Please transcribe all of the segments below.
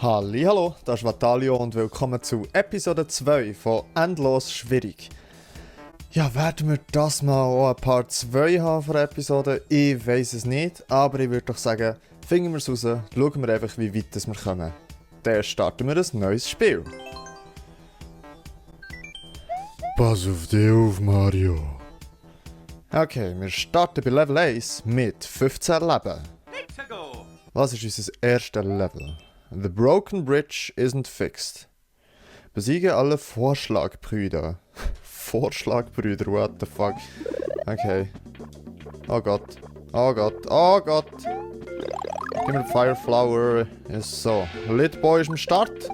Hallihallo, das ist Vatalio und willkommen zu Episode 2 von Endlos Schwierig. Ja, werden wir das mal auch ein Part 2 haben von der Episode? Ich weiss es nicht, aber ich würde doch sagen, finden wir es raus, schauen wir einfach, wie weit wir kommen. Dann starten wir ein neues Spiel. Pass auf dich auf, Mario. Okay, wir starten bei Level 1 mit 15 Leben. Was ist unser erstes Level? The broken bridge isn't fixed. Besiege alle Vorschlagbrüder. Vorschlagbrüder, what the fuck? Okay. Oh Gott. Oh Gott. Oh Gott. Gib mir Fire Flower. Ist so. Litboy ist am Start.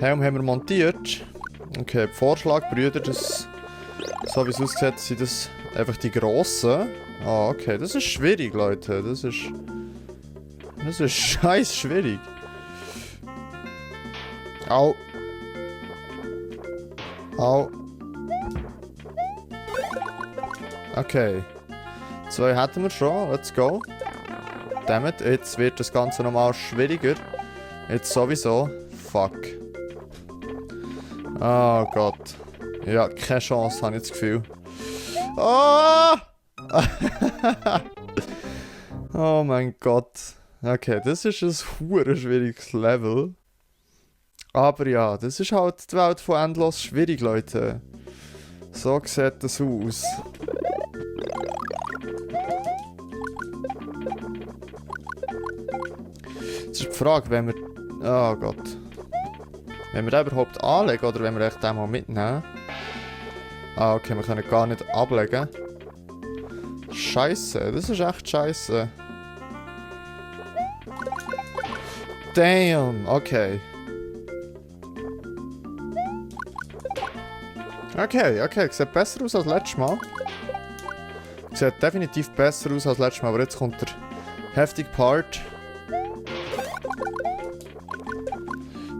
Helm haben wir montiert. Okay, die Vorschlagbrüder, das... So wie es aussieht, sind das einfach die grossen. Ah, okay. Das ist schwierig, Leute. Das ist scheiß schwierig. Au. Au. Okay. 2 hätten wir schon. Let's go. Damit, jetzt wird das Ganze nochmal schwieriger. Jetzt sowieso. Fuck. Oh Gott. Ja, keine Chance, habe ich das Gefühl. Oh! Oh mein Gott. Okay, das ist ein hure schwieriges Level. Aber ja, das ist halt die Welt von endlos schwierig, Leute. So sieht das aus. Jetzt ist die Frage, wenn wir... Oh Gott. Wenn wir den überhaupt anlegen oder wenn wir echt den mal mitnehmen? Ah, okay, wir können gar nicht ablegen. Scheiße, das ist echt scheiße. Damn, okay. Okay, sieht besser aus als letztes Mal. Sieht definitiv besser aus als letztes Mal, aber jetzt kommt der heftige Part.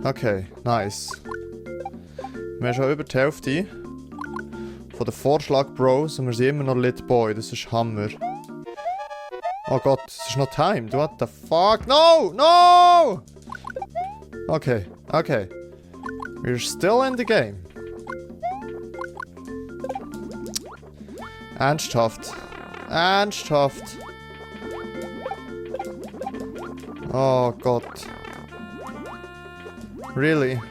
Okay, nice. Wir haben schon über die Hälfte von den Vorschlag-Bros und wir sind immer noch Lit Boy, das ist Hammer. Oh Gott, es ist noch timed, what the fuck? No! No! Okay. We're still in the game. Ernsthaft. Oh Gott. Really?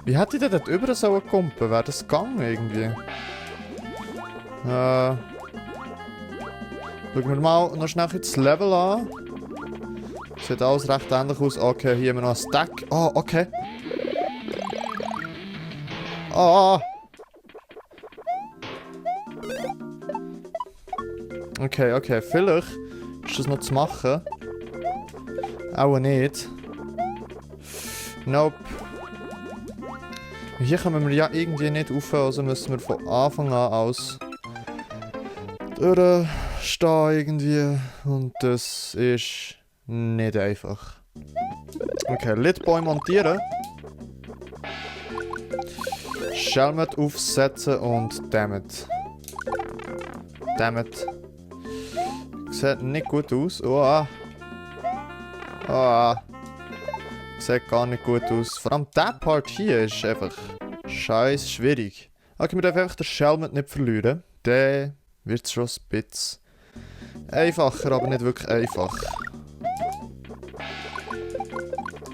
Wie hätte ich denn dort über so kumpen? Wäre das gegangen irgendwie? Schauen wir mal noch schnell das Level an. Sieht alles recht ähnlich aus. Okay, hier haben wir noch ein Stack. Oh, okay. Oh! Okay, vielleicht ist das noch zu machen. Auch nicht. Nope. Hier kommen wir ja irgendwie nicht rauf, also müssen wir von Anfang an aus durchstehen irgendwie. Und das ist nicht einfach. Okay, Litboy montieren. Shelmet aufsetzen und Dammit. Sieht nicht gut aus. Oh. Sieht gar nicht gut aus. Vor allem der Part hier ist einfach scheiß schwierig. Okay, wir dürfen einfach den Shelmet nicht verlieren. Der wird schon ein bisschen einfacher, aber nicht wirklich einfach.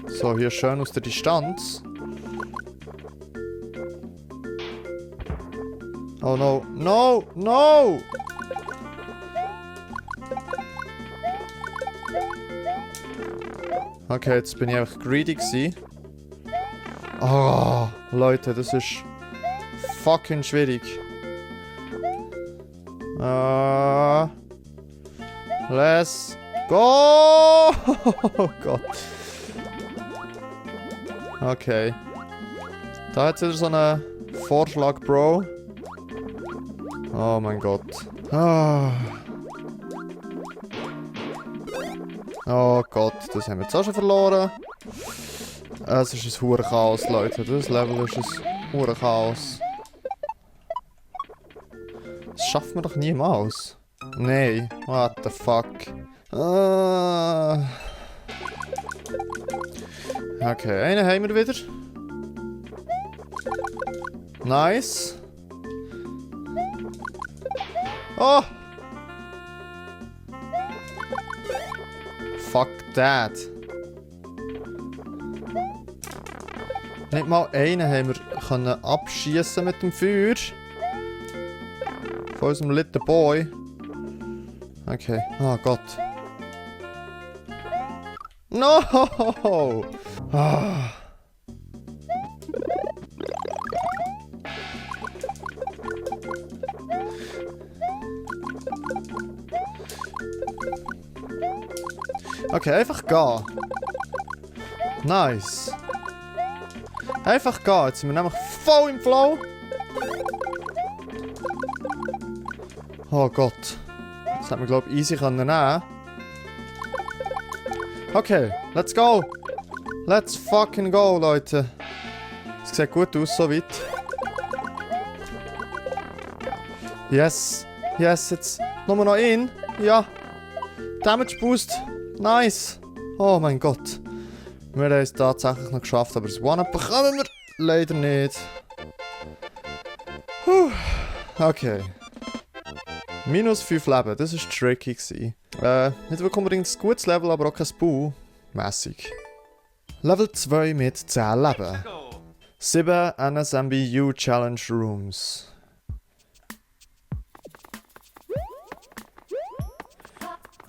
So, hier schön aus der Distanz. Oh no. No! Okay, jetzt bin ich einfach greedy gewesen. Oh, Leute, das ist fucking schwierig. Let's go! Oh Gott. Okay. Da hat wieder so einen Vorschlag, Bro. Oh mein Gott. Oh Gott, das haben wir jetzt auch schon verloren. Es ist ein hure Chaos, Leute. Das Level ist ein hure Chaos. Das schaffen wir doch niemals. Nein. What the fuck? Okay, einen haben wir wieder. Nice. Oh! Fuck that. Nicht mal einen haben wir können abschießen mit dem Feuer. Von unserem Little Boy. Okay. Oh Gott. No! Ah. Okay, einfach gehen. Nice. Einfach gehen. Jetzt sind wir nämlich voll im Flow. Oh Gott. Das hat man, glaube ich, easy nehmen. Okay, let's go. Let's fucking go, Leute. Es sieht gut aus, so weit. Yes. Yes, jetzt nur noch in. Ja. Damage Boost. Nice. Oh mein Gott. Wir haben es tatsächlich noch geschafft, aber das One-Up bekommen wir leider nicht. Puh. Okay. Minus 5 Leben, das war tricky. Nicht wirklich unbedingt ein gutes Level, aber auch kein Buu. Mässig. Level 2 mit 10 Leben. 7 NSMBU Challenge Rooms.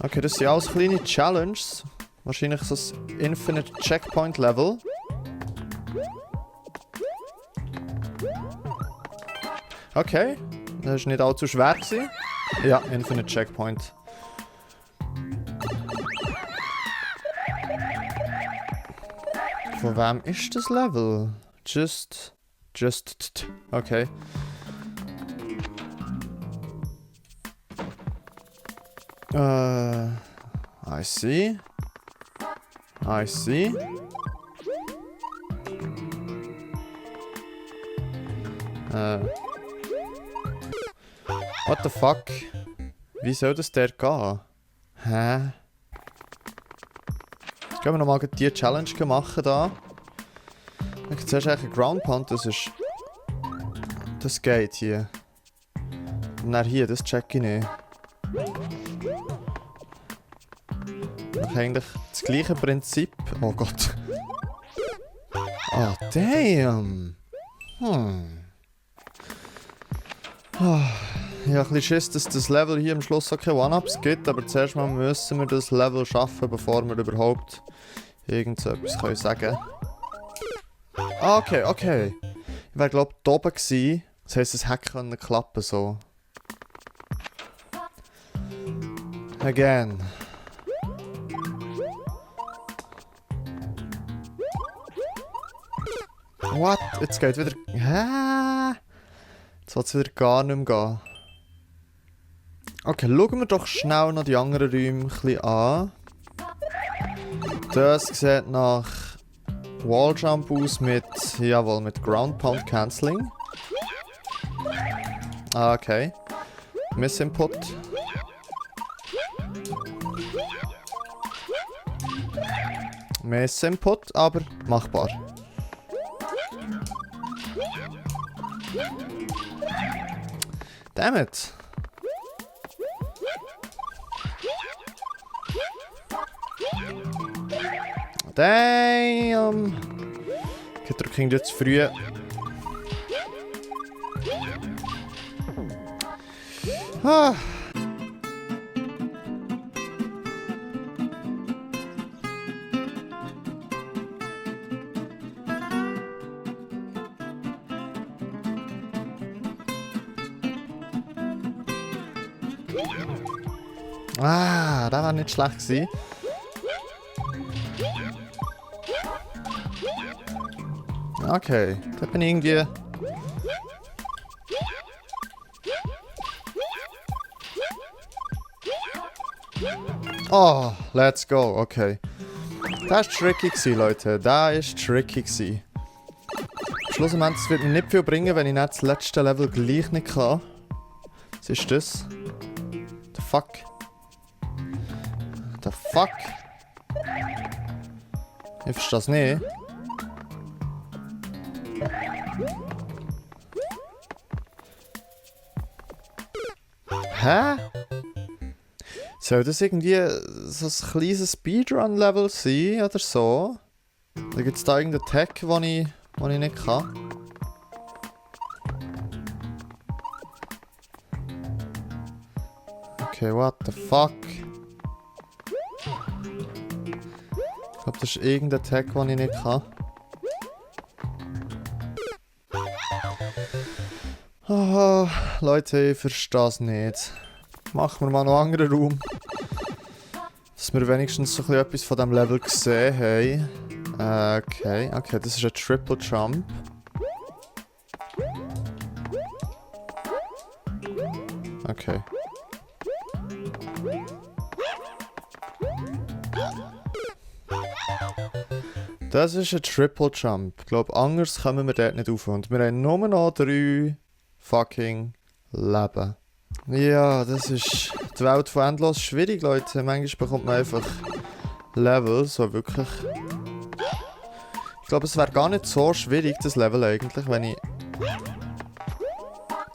Okay, das sind alles kleine Challenges. Wahrscheinlich so ein Infinite Checkpoint Level. Okay, das war nicht allzu schwer gewesen. Ja, Infinite Checkpoint. Von wem ist das Level? Just. Okay. I see. What the fuck? Wie soll das der gehen? Hä? Gehen wir nochmal die Challenge machen da. Ich zuerst eigentlich einen Ground Pound, das ist... Das geht hier. Und dann hier, das check ich nicht. Eigentlich das gleiche Prinzip. Oh Gott. Oh, damn. Oh, ich habe ein bisschen Schiss, dass das Level hier am Schluss auch keine One-Ups gibt, aber zuerst mal müssen wir das Level schaffen, bevor wir überhaupt irgendetwas können sagen. Okay. Ich wäre glaube ich oben gewesen. Das heisst, es hätte klappen so. Again. What? Jetzt geht wieder... Hä? Jetzt will es wieder gar nicht mehr gehen. Okay, schauen wir doch schnell noch die anderen Räume ein bisschen an. Das sieht nach Walljump aus mit... Jawohl, mit Ground Pound Cancelling. Ah, okay. Miss Input. Miss Input, aber machbar. Damn it. Damn. Ich drücke jetzt zu früh. Ah. Ah, das war nicht schlecht gewesen. Okay, da bin ich irgendwie... Oh, let's go, okay. Das war tricky gewesen, Leute. Das war tricky gewesen. Schlussendlich wird mir nicht viel bringen, wenn ich nicht das letzte Level gleich nicht kann. Was ist das? fuck? The fuck? Ich verstehe das nicht. Hä? Soll das irgendwie so ein kleines Speedrun-Level sein oder so? Oder gibt es da irgendeinen Tag, den ich nicht kann? Okay, what the fuck? Ich glaube, das ist irgendein Tag, den ich nicht kann. Oh, Leute, ich verstehe es nicht. Machen wir mal noch einen anderen Raum. Dass wir wenigstens so etwas von diesem Level gesehen haben. Okay, das ist ein Triple Jump. Okay. Das ist ein Triple Jump. Ich glaube, anders kommen wir dort nicht rauf. Und wir haben nur noch 3 fucking Leben. Ja, das ist die Welt von endlos schwierig, Leute. Manchmal bekommt man einfach Level, so wirklich. Ich glaube, es wäre gar nicht so schwierig, das Level eigentlich, wenn ich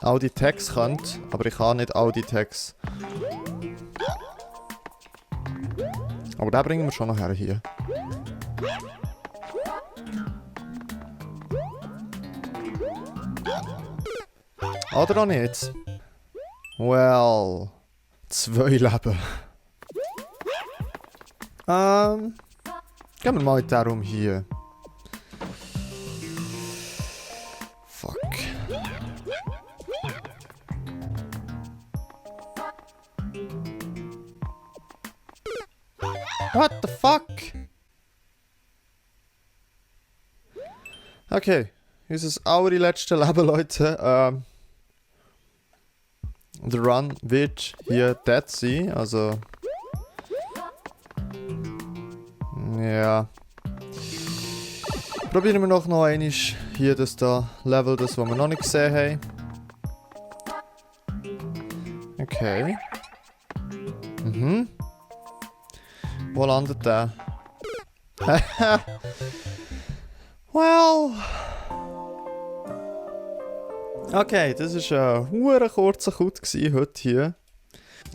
all die Tags könnte, aber ich kann nicht all die Tags. Aber den bringen wir schon noch her hier. Oder auch nicht? Well, 2 Leben. Gehen wir mal in den Raum hier. Fuck. What the fuck? Okay, unser allerletzte Leben, Leute. Der Run wird hier dead sein, also... Ja. Probieren wir noch einmal hier das da Level, das was wir noch nicht gesehen haben. Okay. Wo landet der? Well... Okay, das war ein kurzer Cut heute hier.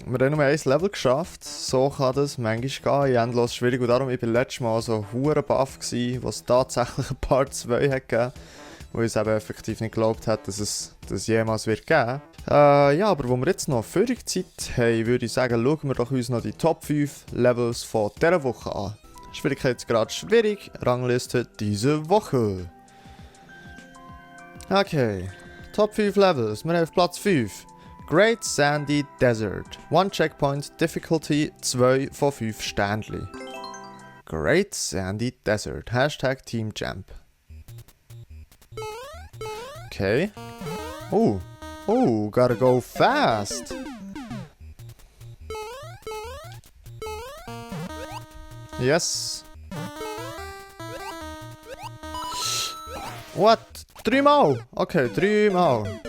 Wir haben nur ein Level geschafft. So kann das manchmal gehen. Endlos schwierig. Und darum, ich war letztes Mal so baff gsi, was tatsächlich ein Part 2 hat gegeben. Wo ich es eben effektiv nicht geglaubt hätte, dass es das jemals wird geben. Ja, aber wo wir jetzt noch Führungszeit haben, würde ich sagen, schauen wir doch uns noch die Top 5 Levels von dieser Woche an. Schwierigkeitsgrad schwierig, Rangliste diese Woche. Okay. Top 5 Levels. Wir haben auf Platz 5. Great Sandy Desert. 1 Checkpoint, Difficulty 2 von 5 Sternchen. Great Sandy Desert. Hashtag Team Jump. Okay. Oh, gotta go fast. Yes. What? 3 Mal? Okay, 3 Mal.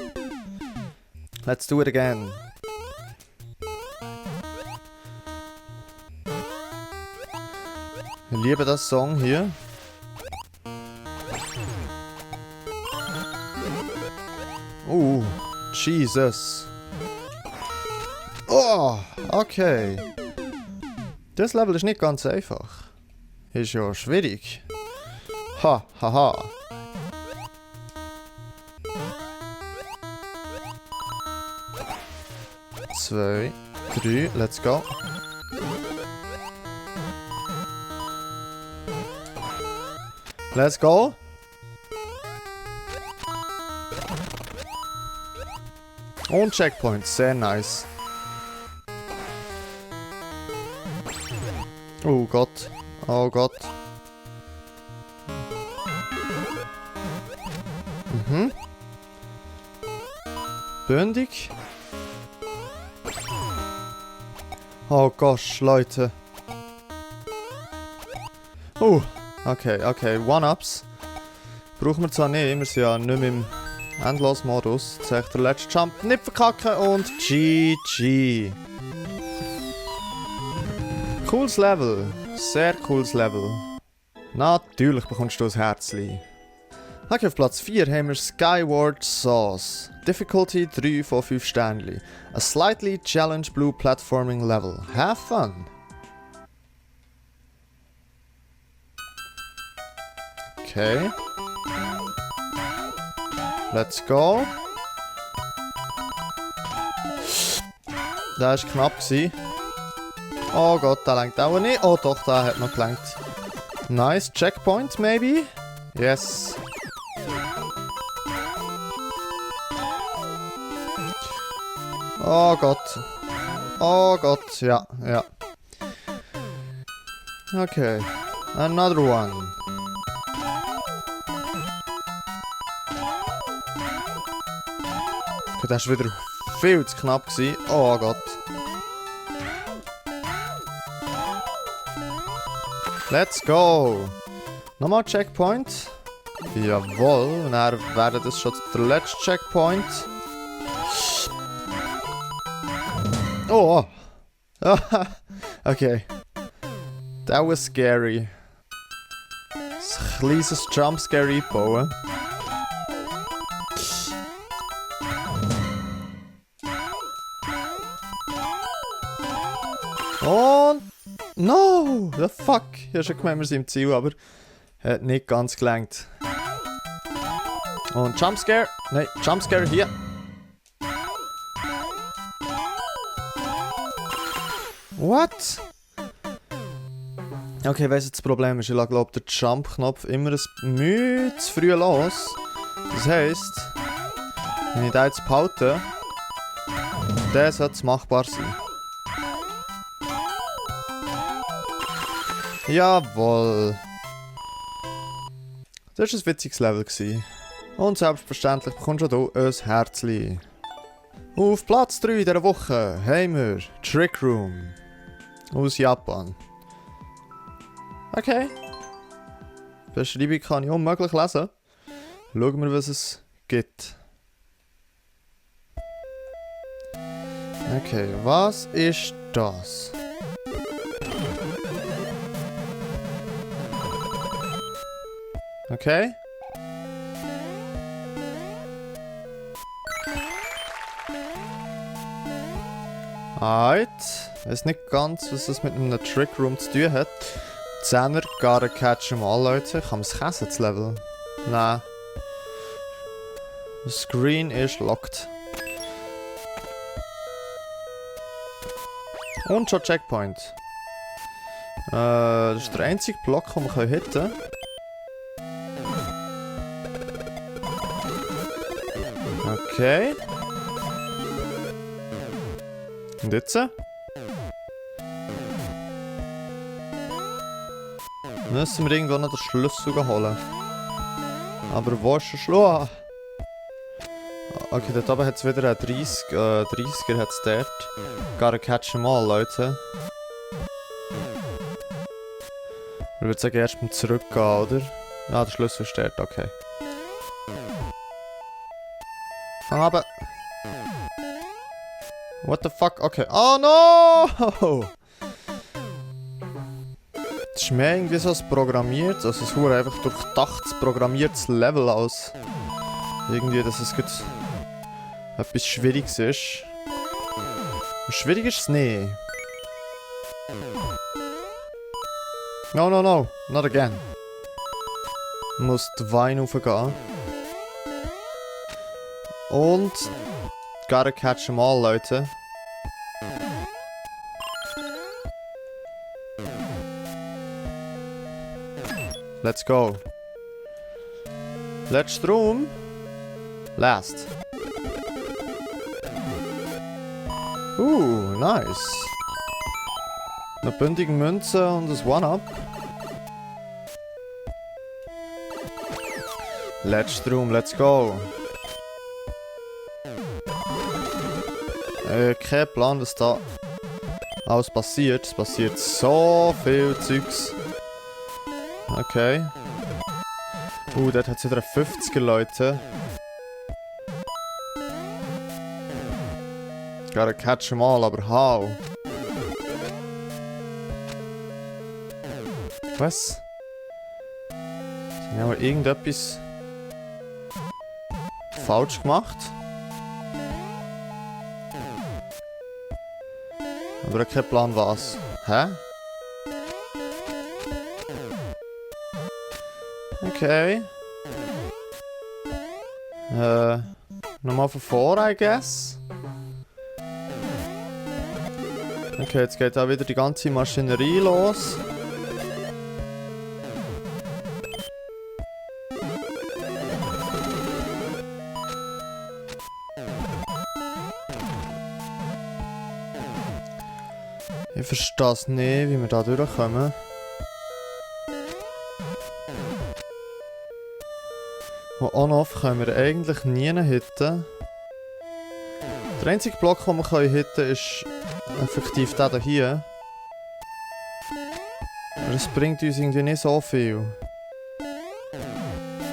Let's do it again. Ich liebe das Song hier. Jesus. Oh, okay. Das Level ist nicht ganz einfach. Ist ja schwierig. Haha. 2, 3, let's go. Let's go. Und Checkpoint, sehr nice. Oh Gott. Oh Gott. Bündig. Oh gosh, Leute. Okay. One-Ups. Brauchen wir zwar nicht, wir sind ja nicht mehr im Endlos-Modus. Jetzt echt der letzte Jump nicht verkacken und GG. Cooles Level. Sehr cooles Level. Natürlich bekommst du ein Herzli. Okay, auf Platz 4 haben wir Skyward Sauce. Difficulty 3 von 5 Sternchen. A slightly challenge blue platforming level. Have fun! Okay. Let's go. Der war knapp. Oh Gott, der lenkt auch nicht. Oh doch, der hat noch gelenkt. Nice. Checkpoint, maybe? Yes. Oh Gott. Oh Gott, ja, ja. Okay. Another one. Okay, das war wieder viel zu knapp. Oh Gott. Let's go! Nochmal Checkpoint. Jawohl, und dann wäre das schon der letzte Checkpoint. Oh! Okay. That was scary. Ein kleines Jumpscare einbauen. Und... No! The fuck! Ich habe schon gemeint, wir sind im Ziel, aber... hat nicht ganz gelangt. Und Jumpscare. Nein, Jumpscare hier. What? Okay, weiss jetzt das Problem ist, ich glaube der Jump-Knopf immer ein Mühe zu früh los. Das heisst, wenn ich den jetzt behalte, dann sollte es machbar sein. Jawohl. Das war ein witziges Level. Und selbstverständlich bekommst du hier ein Herzli. Auf Platz 3 dieser Woche haben wir Trick Room aus Japan. Okay. Die Beschreibung kann ich unmöglich lesen. Schauen wir, was es gibt. Okay, was ist das? Okay. Alright. Ich weiß nicht ganz, was das mit einem Trick Room zu tun hat. 10er, gotta catch them all, Leute. Kann man es käsen, das Level? Nein. The screen ist locked. Und schon Checkpoint. Das ist der einzige Block, den wir hitten können. Okay. Und jetzt? Müssen wir irgendwo noch den Schlüssel holen. Aber wo ist der Schlüssel? Okay, dort oben hat es wieder einen 30er hat's dort. Gotta catch them all, Leute. Ich würde sagen, erst mal zurückgehen, oder? Ah, der Schlüssel ist dort, okay. Fang ab! What the fuck? Okay. Oh no! Das ist mehr irgendwie so ein programmiertes, also es sieht einfach durchdachtes, programmiertes Level aus. Irgendwie, dass es etwas Schwieriges ist. Schwierig ist es nicht. No, no, no. Not again. Ich muss die Wein raufgehen. Und... Gotta catch them all, Leute. Let's go. Letzter Raum. Last. Nice. Eine bündige Münze und ein One-Up. Letzter Raum, let's go. Kein Plan, was da alles passiert. Es passiert so viel Zeugs. Okay. Dort hat es wieder 50er Leute. Gotta catch them all, aber how? Was? Haben wir irgendetwas falsch gemacht? Aber ich habe keinen Plan was. Hä? Okay. Nochmal von vorne, I guess. Okay, jetzt geht auch wieder die ganze Maschinerie los. Ich verstehe es nicht, wie wir da durchkommen. Und on-off können wir eigentlich nie hitten. Der einzige Block, den wir hitten können, ist effektiv der hier. Aber es bringt uns irgendwie nicht so viel.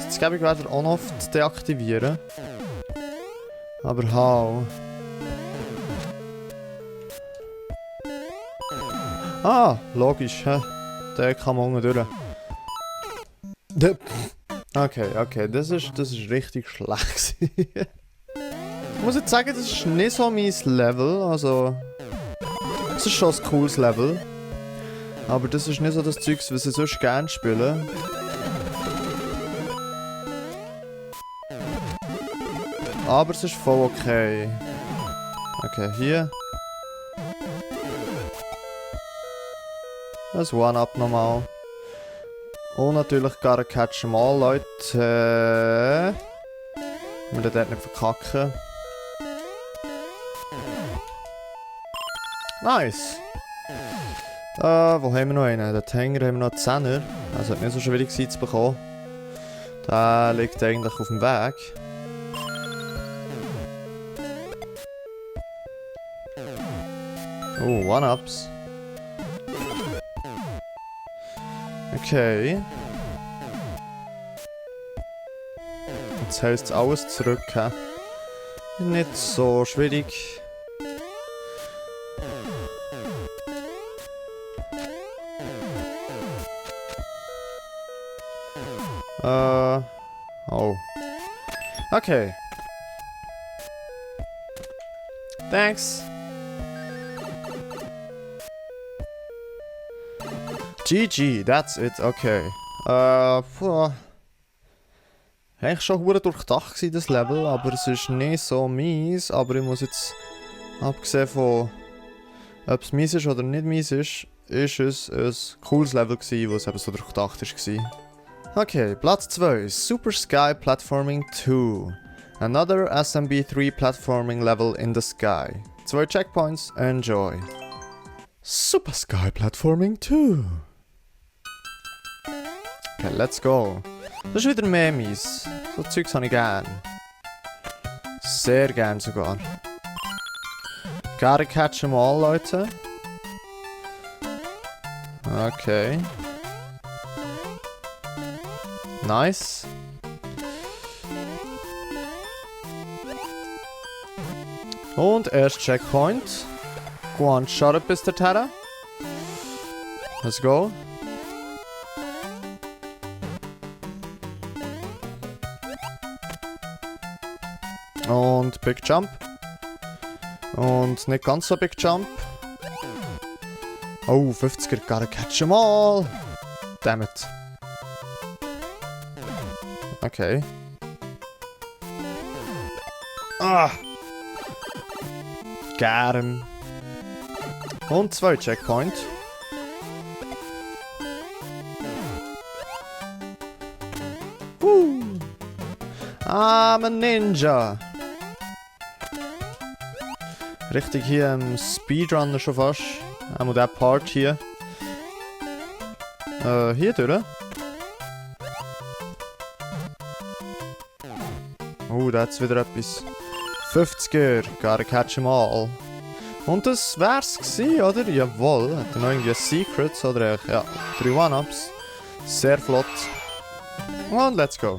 Jetzt gebe ich wieder on-off zu deaktivieren. Aber how? Ah, logisch, hä? Der kann man unten durch. Okay, das ist richtig schlecht. Ich muss jetzt sagen, das ist nicht so mein Level, also... Es ist schon ein cooles Level. Aber das ist nicht so das Zeug, was ich sonst gerne spiele. Aber es ist voll okay. Okay, hier. Das One-Up nochmal. Und natürlich gotta catch 'em all, Leute. Wir den dort nicht verkacken. Nice! Wo haben wir noch einen? Den Hänger haben wir noch 10er. Also hat nicht so schwierig zu bekommen. Der liegt eigentlich auf dem Weg. Oh, One-Ups. Okay. Jetzt heisst es alles zurück. He? Nicht so schwierig. Oh. Okay. Thanks. GG, that's it, okay. Eigentlich schon hure durchdacht gewesen, das Level, aber es ist nicht so mies. Aber ich muss jetzt, abgesehen von, ob es mies ist oder nicht mies ist es ein cooles Level gewesen, was eben so durchdacht war. Okay, Platz 2, Super Sky Platforming 2. Another SMB3 platforming level in the sky. 2 checkpoints, enjoy. Super Sky Platforming 2. Okay, let's go. Das ist wieder Memes. So Zeugs habe ich gern. Sehr gern sogar. Gotta catch 'em all, Leute. Okay. Nice. Und erst Checkpoint. Go on, shut up, Mr. Terra. Let's go. Und Big Jump. Und nicht ganz so Big Jump. Oh, 50er, gotta catch 'em all. Damn it. Okay. Ah! Gern. Und 2 Checkpoint. I'm a Ninja. Richtig hier im Speedrunner schon fast. Einmal der Part hier. Hier durch. Oh, da hat's wieder etwas. 50er, gotta catch 'em all. Und das wär's gewesen, oder? Jawohl. Hat er noch irgendwie Secrets oder ja, 3 One-Ups. Sehr flott. Und let's go.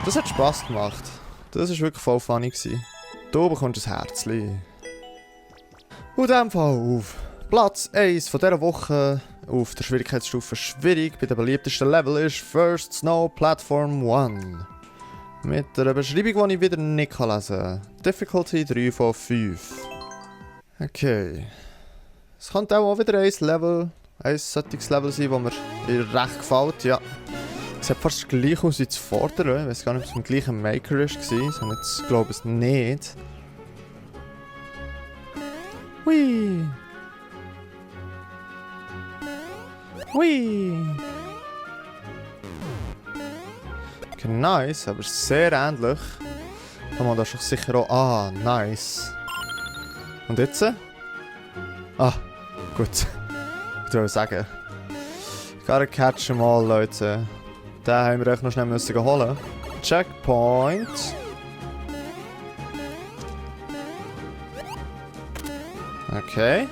Das hat Spass gemacht. Das war wirklich voll funny gewesen. Du bekommst ein Herzchen. Und in dem Fall auf Platz 1 von dieser Woche auf der Schwierigkeitsstufe schwierig bei den beliebtesten Level ist First Snow Platform 1. Mit einer Beschreibung, die ich wieder nicht lesen kann. Difficulty 3 von 5. Okay. Es könnte auch wieder ein solches Level sein, das mir recht gefällt, ja. Es sieht fast gleich aus wie das vordere. Ich weiß gar nicht, ob es im gleichen Maker war. So jetzt glaube ich es nicht. Hui! Hui! Okay, nice, aber sehr ähnlich. Kann man da schon sicher auch... Ah, nice. Und jetzt? Ah, gut. Ich würde sagen. Gotta catch them all, Leute. Den haben wir echt noch schnell müssen holen. Checkpoint. Okay.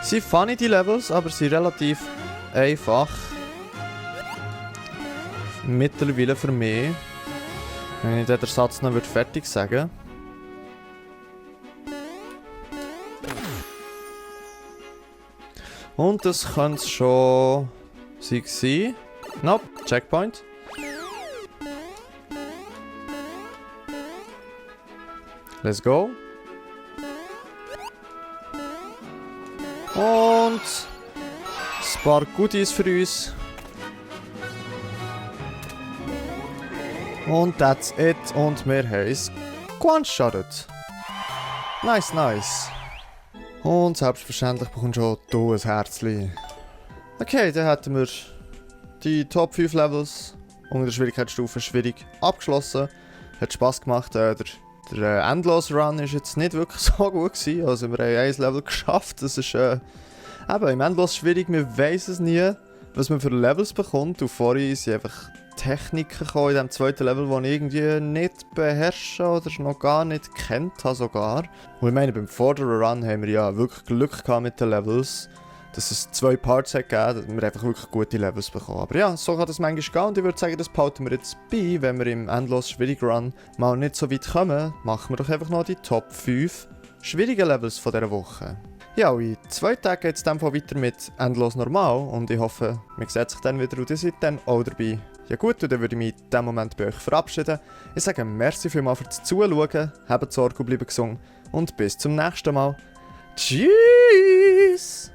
Sie sind funny, die Levels, aber sie sind relativ einfach. Mittlerweile für mich. Wenn ich den Satz noch fertig sagen würde. Und das könnte es schon sein. Nope, Checkpoint. Let's go. Und ein paar Goodies für uns. Und that's it. Und wir haben es one-shotted. Nice, nice. Und selbstverständlich bekommst du auch hier ein Herzchen. Okay, dann hätten wir die Top 5 Levels unter der Schwierigkeitsstufe schwierig abgeschlossen. Hat Spass gemacht. Der Endless Run war jetzt nicht wirklich so gut gewesen. Also wir haben ein Level geschafft. Das ist eben im Endless schwierig. Man weiss es nie, was man für Levels bekommt. Und vorhin sind einfach Techniken gekommen in diesem zweiten Level, die ich irgendwie nicht beherrsche oder noch gar nicht kennt habe sogar. Und ich meine, beim vorderen Run haben wir ja wirklich Glück gehabt mit den Levels, dass es 2 Parts hat gegeben, dass wir einfach wirklich gute Levels bekommen. Aber ja, so kann das manchmal gehen und ich würde sagen, das behalten wir jetzt bei. Wenn wir im Endlos schwierigen Run mal nicht so weit kommen, machen wir doch einfach noch die Top 5 schwierigen Levels von dieser Woche. Ja, und in 2 Tagen geht es dann weiter mit Endlos Normal und ich hoffe, man sieht sich dann wieder und ihr seid dann auch dabei. Ja gut, und dann würde ich mich in diesem Moment bei euch verabschieden. Ich sage merci vielmals fürs Zuschauen, habt Sorge und bleibt gesund und bis zum nächsten Mal. Tschüss!